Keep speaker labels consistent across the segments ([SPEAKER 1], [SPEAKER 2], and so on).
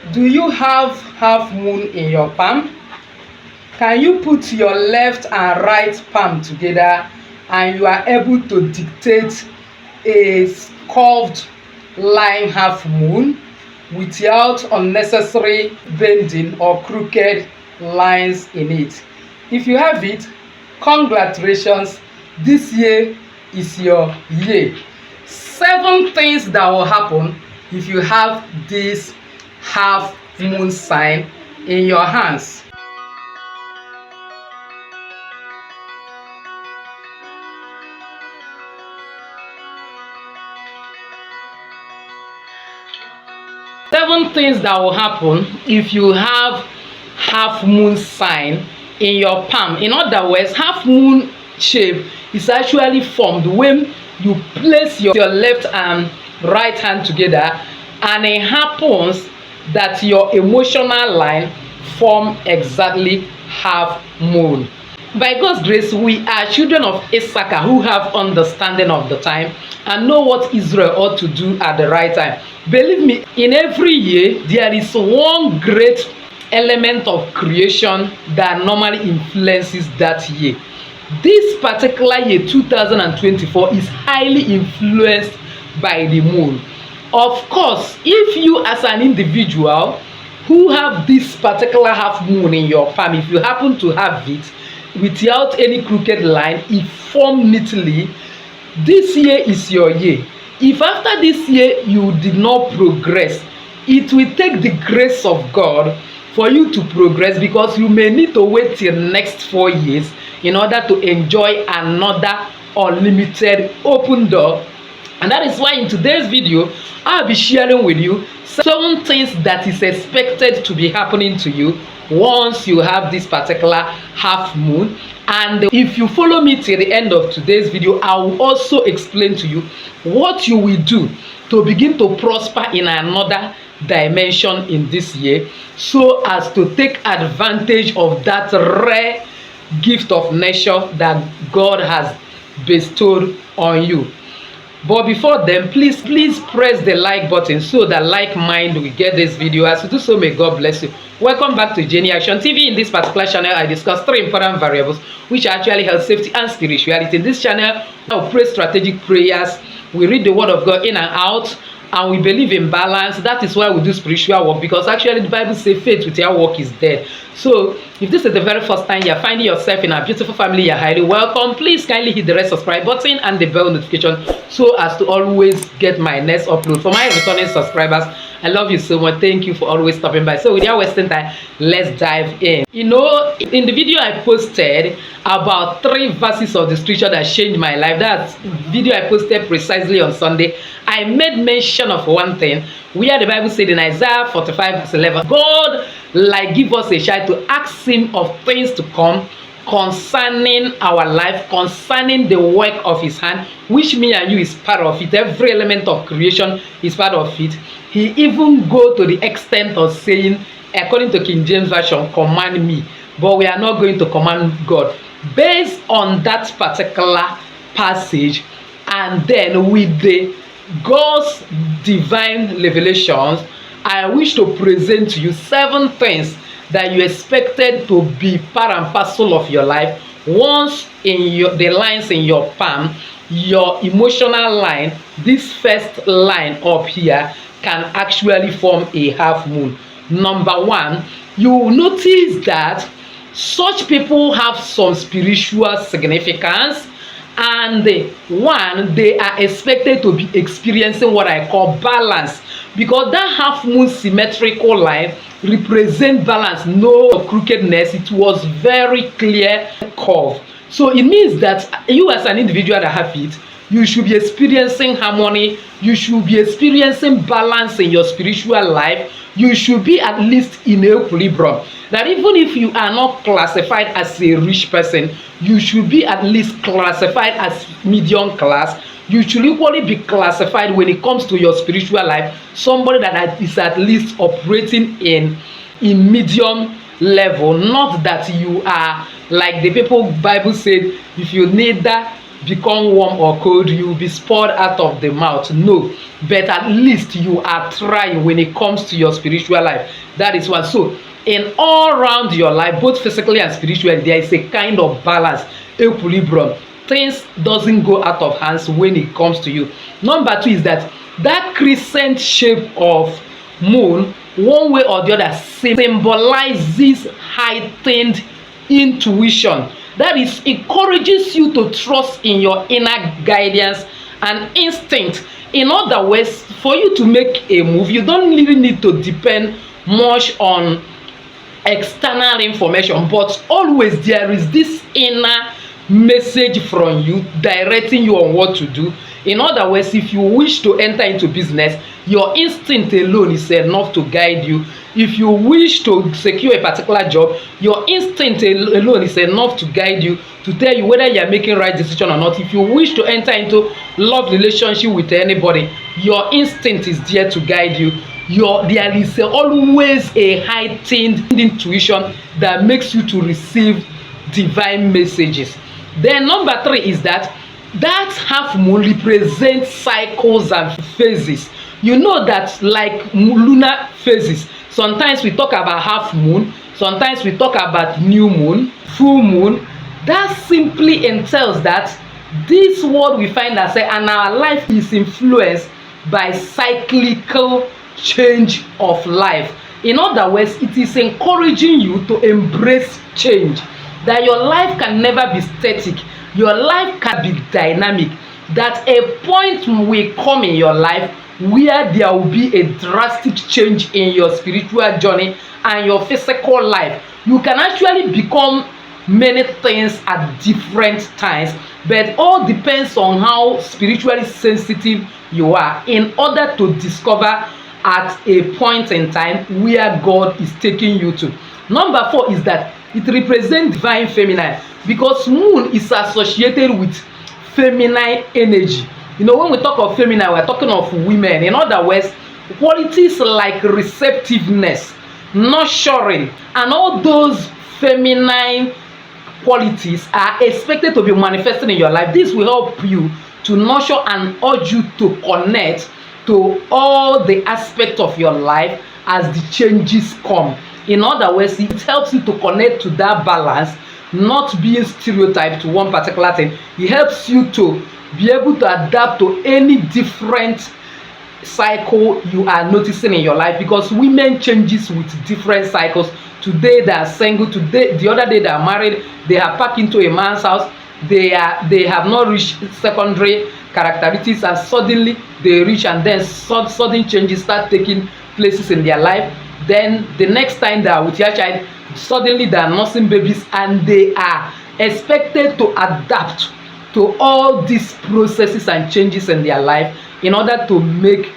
[SPEAKER 1] Do you have half moon in your palm? Can you put your left and right palm together and you are able to dictate a curved line half moon without unnecessary bending or crooked lines in it? If you have it, congratulations, this year is your year. 7 things that will happen if you have this half moon sign in your hands. Seven things that will happen if you have half moon sign in your palm. In other words, half moon shape is actually formed when you place your left and right hand together, and it happens that your emotional line form exactly half moon. By God's grace, we are children of Issachar who have understanding of the time and know what Israel ought to do at the right time. Believe me, in every year, there is one great element of creation that normally influences that year. This particular year, 2024, is highly influenced by the moon. Of course, if you as an individual who have this particular half moon in your palm, if you happen to have it without any crooked line, it formed neatly, this year is your year. If after this year you did not progress, it will take the grace of God for you to progress, because you may need to wait till next 4 years in order to enjoy another unlimited open door. And that is why in today's video, I'll be sharing with you 7 things that is expected to be happening to you once you have this particular half moon. And if you follow me till the end of today's video, I will also explain to you what you will do to begin to prosper in another dimension in this year, so as to take advantage of that rare gift of nature that God has bestowed on you. But before then, please press the like button so that like mind will get this video. As you do so, may God bless you. Welcome back to Jenny Action TV. In this particular channel, I discuss 3 important variables which actually health, safety, and spirituality. In this channel, I will pray strategic prayers. We read the word of God in and out, and we believe in balance. That is why we do spiritual work, because actually the Bible says faith without work is dead. So if this is the very first time you're finding yourself in our beautiful family, you're highly welcome. Please kindly hit the red subscribe button and the bell notification so as to always get my next upload. For my returning subscribers, I love you so much. Thank you for always stopping by. So without wasting time, let's dive in. You know, in the video I posted about 3 verses of the scripture that changed my life, that video I posted precisely on Sunday, I made mention of one thing where the Bible said in Isaiah 45 verse 11, God like give us a child to ask him of things to come concerning our life, concerning the work of his hand, which me and you is part of it. Every element of creation is part of it. He even go to the extent of saying, according to King James Version, command me. But we are not going to command God. Based on that particular passage, and then with the God's divine revelations, I wish to present to you 7 things that you expected to be part and parcel of your life once in the lines in your palm, your emotional line, this first line up here, can actually form a half moon. Number 1, you will notice that such people have some spiritual significance, and they are expected to be experiencing what I call balance, because that half moon symmetrical line represent balance, no crookedness. It was very clear curve. So it means that you as an individual that have it, you should be experiencing harmony, you should be experiencing balance in your spiritual life, you should be at least in equilibrium. That even if you are not classified as a rich person, you should be at least classified as medium class. You should equally be classified when it comes to your spiritual life, somebody that is at least operating in medium level. Not that you are like the people Bible said, if you neither become warm or cold, you will be spoiled out of the mouth. No, but at least you are trying when it comes to your spiritual life. That is one. So in all round your life, both physically and spiritually, there is a kind of balance, equilibrium. Things doesn't go out of hands when it comes to you. Number two is that crescent shape of moon, one way or the other, symbolizes heightened intuition. That is, encourages you to trust in your inner guidance and instinct. In other words, for you to make a move, you don't really need to depend much on external information, but always there is this inner message from you directing you on what to do. In other words, if you wish to enter into business, your instinct alone is enough to guide you. If you wish to secure a particular job, your instinct alone is enough to guide you, to tell you whether you are making right decision or not. If you wish to enter into love relationship with anybody, your instinct is there to guide you. There is always a heightened intuition that makes you to receive divine messages. Then number three is that half moon represents cycles and phases. You know that, like lunar phases, sometimes we talk about half moon, sometimes we talk about new moon, full moon. That simply entails that this world we find ourselves and our life is influenced by cyclical change of life. In other words, it is encouraging you to embrace change, that your life can never be static, your life can be dynamic, that a point will come in your life where there will be a drastic change in your spiritual journey and your physical life. You can actually become many things at different times, but all depends on how spiritually sensitive you are in order to discover at a point in time where God is taking you to. Number four is that it represents divine feminine, because moon is associated with feminine energy. You know, when we talk of feminine, we're talking of women. In other words, qualities like receptiveness, nurturing, and all those feminine qualities are expected to be manifested in your life. This will help you to nurture and urge you to connect to all the aspects of your life as the changes come. In other words, it helps you to connect to that balance, not being stereotyped to one particular thing. It helps you to be able to adapt to any different cycle you are noticing in your life, because women changes with different cycles. Today they are single, today the other day they are married, they are packed into a man's house, they have not reached secondary characteristics, and suddenly they reach, and then sudden changes start taking places in their life. Then the next time they are with your child, suddenly they are nursing babies, and they are expected to adapt to all these processes and changes in their life in order to make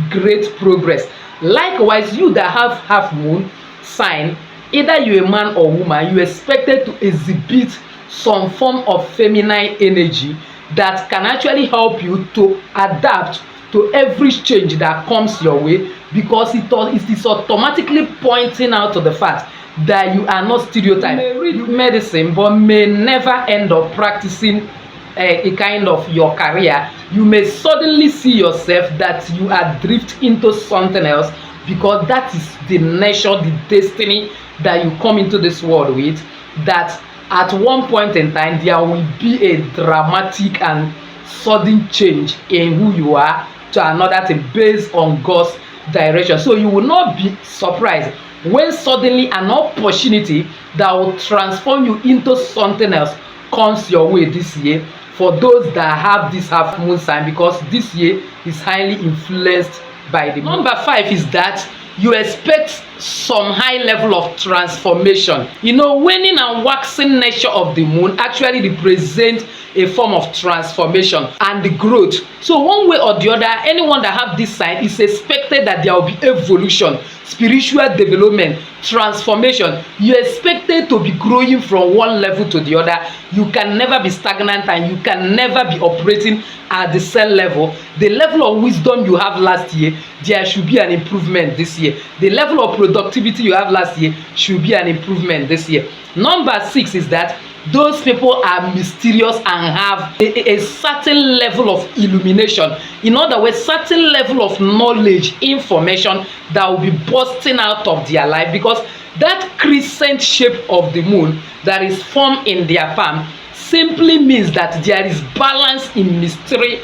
[SPEAKER 1] great progress. Likewise, you that have half moon sign, either you a man or woman, you expected to exhibit some form of feminine energy that can actually help you to adapt to every change that comes your way, because it is automatically pointing out to the fact that you are not stereotyped. You may read medicine but may never end up practicing a kind of your career. You may suddenly see yourself that you are drift into something else, because that is the nature, the destiny that you come into this world with, that at one point in time there will be a dramatic and sudden change in who you are to another thing based on God's direction. So you will not be surprised when suddenly an opportunity that will transform you into something else comes your way this year, for those that have this half moon sign, because this year is highly influenced by the moon. Number five is that you expect some high level of transformation. You know, waning and waxing nature of the moon actually represent a form of transformation and the growth. So one way or the other, anyone that have this sign is expected that there will be evolution, spiritual development, transformation. You're expected to be growing from one level to the other. You can never be stagnant, and you can never be operating at the same level. The level of wisdom you have last year, there should be an improvement this year. The level of productivity you have last year should be an improvement this year. Number six is that those people are mysterious and have a certain level of illumination. In other words, certain level of knowledge, information that will be bursting out of their life, because that crescent shape of the moon that is formed in their palm simply means that there is balance in mystery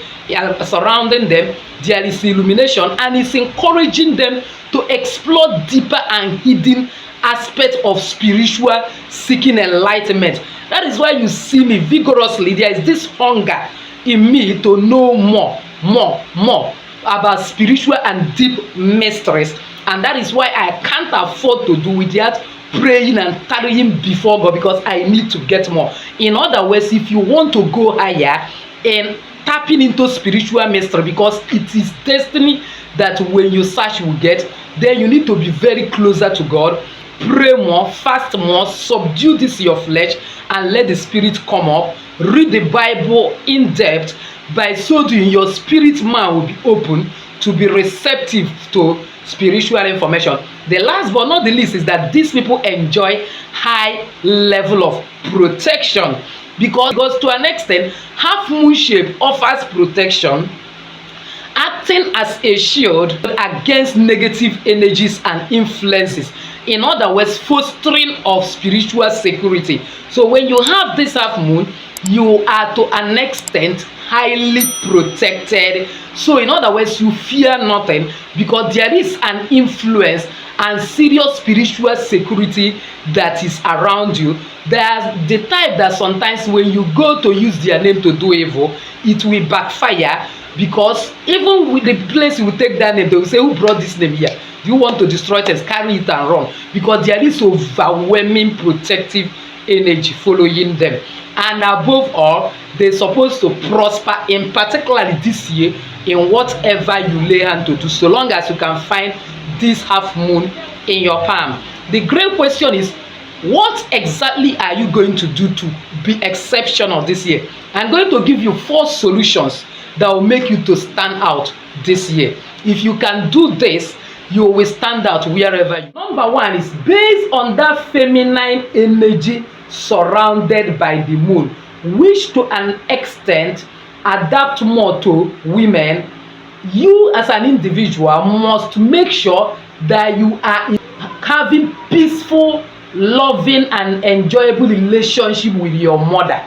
[SPEAKER 1] surrounding them. There is illumination, and it's encouraging them to explore deeper and hidden aspects of spiritual seeking enlightenment. That is why you see me vigorously. There is this hunger in me to know more about spiritual and deep mysteries, and that is why I can't afford to do without praying and tarrying before God, because I need to get more. In other words, if you want to go higher and tapping into spiritual mystery, because it is destiny that when you search you will get, then you need to be very closer to God. Pray more, fast more, subdue this your flesh, and let the spirit come up. Read the Bible in depth. By so doing, your spirit man will be open to be receptive to spiritual information. The last but not the least is that these people enjoy high level of protection, because to an extent, half moon shape offers protection, acting as a shield against negative energies and influences. In other words, fostering of spiritual security. So when you have this half moon, you are to an extent highly protected. So in other words, you fear nothing, because there is an influence and serious spiritual security that is around you. There's the type that sometimes when you go to use their name to do evil, it will backfire, because even with the place you will take that name, they will say, who brought this name here? Do you want to destroy it? Carry it and run, because there is overwhelming protective energy following them. And above all, they're supposed to prosper, in particularly this year, in whatever you lay hand to do, so long as you can find this half moon in your palm. The great question is, what exactly are you going to do to be exceptional this year? I'm going to give you 4 solutions that will make you to stand out this year. If you can do this, you will stand out wherever you. Number 1 is based on that feminine energy surrounded by the moon, which to an extent adapt more to women. You as an individual must make sure that you are having peaceful, loving and enjoyable relationship with your mother.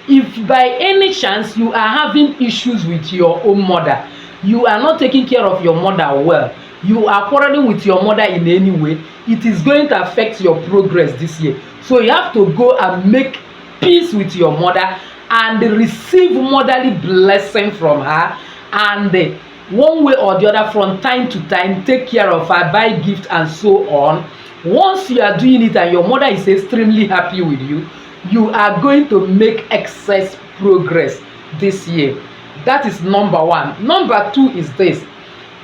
[SPEAKER 1] If by any chance you are having issues with your own mother, you are not taking care of your mother well, you are quarreling with your mother in any way, it is going to affect your progress this year. So you have to go and make peace with your mother and receive motherly blessing from her, and one way or the other, from time to time, take care of her, buy gift and so on. Once you are doing it and your mother is extremely happy with you, you are going to make excess progress this year. That is number 1. Number 2 is this: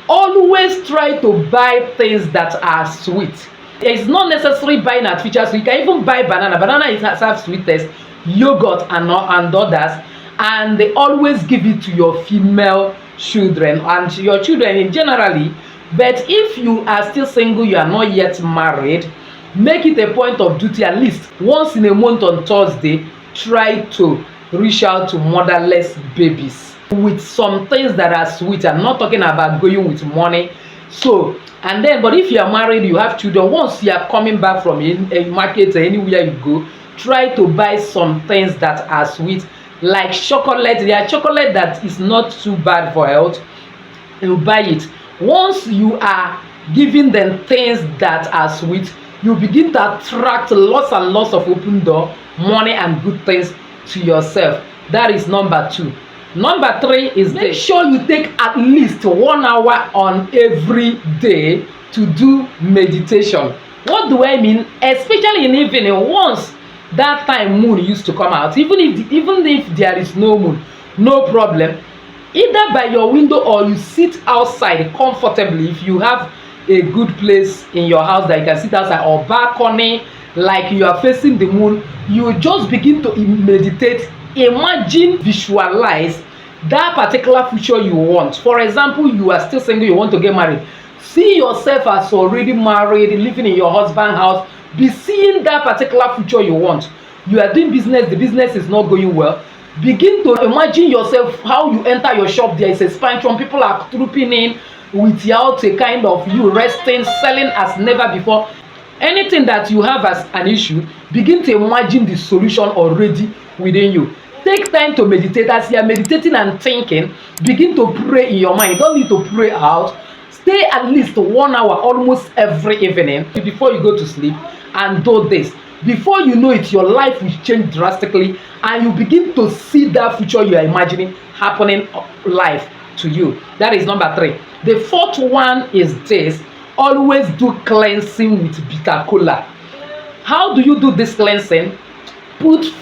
[SPEAKER 1] always try to buy things that are sweet. It's not necessary buying artificial sweet. You can even buy banana. Banana has sweet taste, yogurt and others, and they always give it to your female children and your children in generally. But if you are still single, you are not yet married, make it a point of duty, at least once in a month on Thursday, try to reach out to motherless babies with some things that are sweet. I'm not talking about going with money. So, and then, but if you are married, you have children, once you are coming back from a market or anywhere you go, try to buy some things that are sweet, like chocolate. There are chocolate that is not too bad for health. You buy it. Once you are giving them things that are sweet, you begin to attract lots and lots of open door, money and good things to yourself. That is number 2. Number 3 is make sure you take at least 1 hour on every day to do meditation. What do I mean? Especially in evening, once that time moon used to come out, even if there is no moon, no problem. Either by your window or you sit outside comfortably. If you have a good place in your house that you can sit outside, or balcony, like you are facing the moon, you just begin to meditate. Imagine, visualize that particular future you want. For example, you are still single, you want to get married. See yourself as already married, living in your husband's house. Be seeing that particular future you want. you are doing business, the business is not going well, begin to imagine yourself how you enter your shop. There is expansion, people are trooping in without a kind of you resting, selling as never before. Anything that you have as an issue, begin to imagine the solution already within you. Take time to meditate. As you are meditating and thinking, begin to pray in your mind. You don't need to pray out. Stay at least 1 hour almost every evening before you go to sleep and do this. Before you know it, your life will change drastically and you begin to see that future you are imagining happening live to you. That is number 3. The 4th one is this: always do cleansing with bitter kola. How do you do this cleansing? Put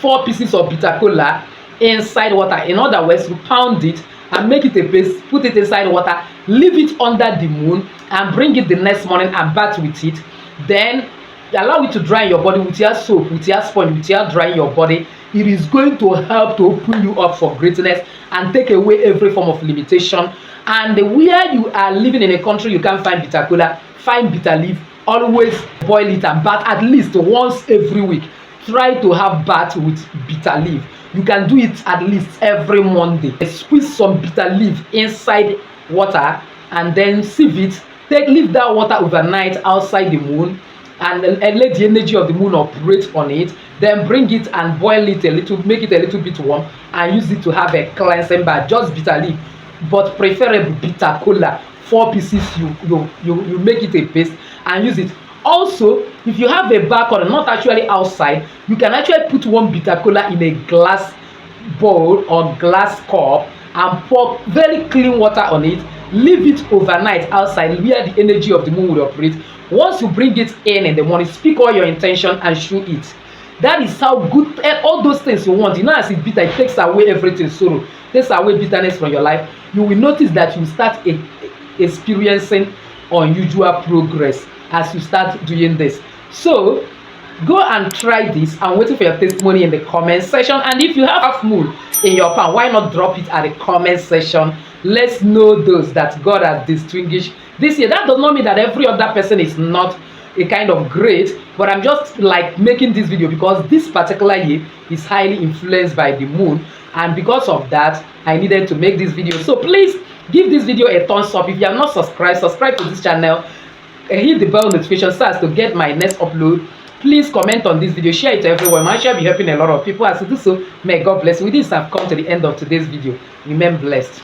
[SPEAKER 1] 4 pieces of bitter kola inside water. In other words, you pound it and make it a paste, put it inside water, leave it under the moon and bring it the next morning and bath with it. Then allow it to dry your body with your soap, with your sponge, with your drying your body. It is going to help to open you up for greatness and take away every form of limitation. And where you are living in a country you can't find bitter kola, find bitter leaf. Always boil it and bath at least once every week. Try to have bath with bitter leaf. You can do it at least every Monday. Squeeze some bitter leaf inside water and then sieve it. Leave that water overnight outside the moon and let the energy of the moon operate on it. Then bring it and boil it a little, make it a little bit warm and use it to have a cleansing bath. Just bitter leaf, but preferably bitter kola. 4 pieces, you make it a paste and use it. Also, if you have a balcony, not actually outside, you can actually put 1 bitter kola in a glass bowl or glass cup and pour very clean water on it. Leave it overnight outside where the energy of the moon will operate. Once you bring it in the morning, speak all your intention and chew it. That is how good, all those things you want. You know, as it's bitter, it takes away everything, sorrow, takes away bitterness from your life. You will notice that you start experiencing unusual progress as you start doing this. So go and try this. I'm waiting for your testimony in the comment section. And if you have half moon in your palm, why not drop it at the comment section? Let's know those that God has distinguished this year. That does not mean that every other person is not a kind of great, but I'm just like making this video because this particular year is highly influenced by the moon, and because of that I needed to make this video. So please give this video a thumbs up. If you have not subscribed, subscribe to this channel and hit the bell notification so as to get my next upload. Please comment on this video, share it to everyone. I shall be helping a lot of people. As you do so, may God bless you. With this, I've come to the end of today's video. Remain blessed.